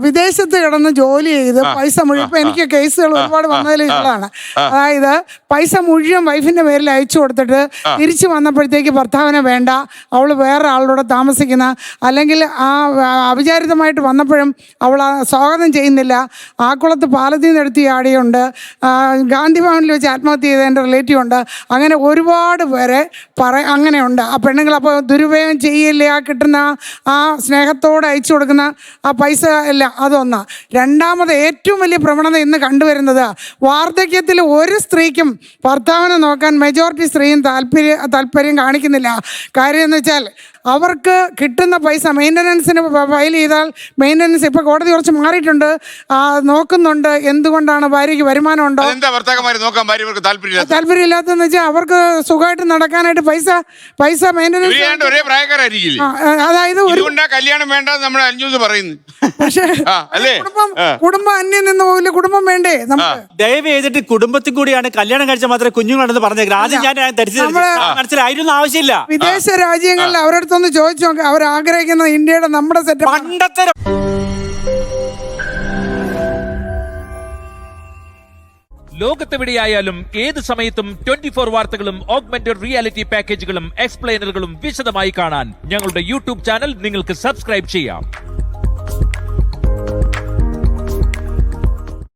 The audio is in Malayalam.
വിദേശത്ത് കിടന്ന് ജോലി ചെയ്ത് പൈസ മുഴുവൻ ഇപ്പൊ എനിക്ക് കേസുകൾ ഒരുപാട് വന്നതിൽ ഇതാണ്. അതായത് പൈസ മുഴുവൻ വൈഫിന്റെ പേരിൽ അയച്ചു കൊടുത്തിട്ട് തിരിച്ചു വന്നപ്പോഴത്തേക്ക് ഭർത്താവിനെ വേണ്ട, അവള് വേറെ ആളോട് താമസിക്കുന്ന, അല്ലെങ്കിൽ അവിചാരിതമായിട്ട് വന്നപ്പോഴും അവൾ സ്വാഗതം ചെയ്യുന്നില്ല. ആക്കുളത്ത് പാലത്തിൽ നിന്ന് എടുത്ത് ചാടിയുണ്ട്, ഗാന്ധി ഭവനിൽ വെച്ച് ആത്മഹത്യ ചെയ്ത എൻ്റെ റിലേറ്റീവ് ഉണ്ട്. അങ്ങനെ ഒരുപാട് പേരെ അങ്ങനെയുണ്ട്. ആ പെണ്ണുങ്ങൾ അപ്പോൾ ദുരുപയോഗം ചെയ്യില്ല, കിട്ടുന്ന ആ സ്നേഹത്തോടെ അയച്ചു കൊടുക്കുന്ന ആ പൈസ അല്ല. അതൊന്ന്. രണ്ടാമത് ഏറ്റവും വലിയ പ്രവണത ഇന്ന് കണ്ടുവരുന്നത്, വാർദ്ധക്യത്തിൽ ഒരു സ്ത്രീക്കും ഭർത്താവിനെ നോക്കാൻ മെജോറിറ്റി സ്ത്രീയും താല്പര്യം കാണിക്കുന്നില്ല. കാര്യം എന്ന് വെച്ചാൽ അവർക്ക് കിട്ടുന്ന പൈസ മെയിൻ്റനൻസിന് ഫയൽ ചെയ്താൽ മെയിൻ്റനൻസ് ഇപ്പോൾ കോടതി കുറച്ച് മാറിയിട്ടുണ്ട്, നോക്കുന്നുണ്ട്. എന്തുകൊണ്ടാണ്? ഭാര്യയ്ക്ക് വരുമാനം ഉണ്ടോ? താല്പര്യമില്ലാത്തതെന്ന് വെച്ചാൽ അവർക്ക് സുഖമായിട്ട് നടക്കാനായിട്ട് പൈസ മെയിൻ്റനൻസ്. അതായത് കല്യാണം വേണ്ട നമ്മൾ അന്യൂസ് പറയുന്നു. പക്ഷേ കുടുംബം അന്യം നിന്ന് പോകില്ല, കുടുംബം വേണ്ടേ നമുക്ക്? ദയവ് ചെയ്തിട്ട് കുടുംബത്തിൽ കൂടിയാണ് കല്യാണം കഴിച്ചാൽ മാത്രമേ കുഞ്ഞുങ്ങളുണ്ടെന്ന് പറഞ്ഞേക്കാം. ആദ്യം ഞാൻ മനസ്സിലായിരുന്നു, ആവശ്യമില്ല. വിദേശ രാജ്യങ്ങളിൽ അവരുടെ ഒന്ന് ചോദിച്ചു നോക്കാം, അവർ ആഗ്രഹിക്കുന്ന ഇന്ത്യയുടെ നമ്മുടെ സെറ്റ് പണ്ടത്തെ. ലോകത്തെവിടെയായാലും ഏത് സമയത്തും 24 വാർത്തകളും ഓഗ്മെന്റഡ് റിയാലിറ്റി പാക്കേജുകളും എക്സ്പ്ലെയിനറുകളും വിശദമായി കാണാൻ ഞങ്ങളുടെ യൂട്യൂബ് ചാനൽ നിങ്ങൾക്ക് സബ്സ്ക്രൈബ് ചെയ്യാം.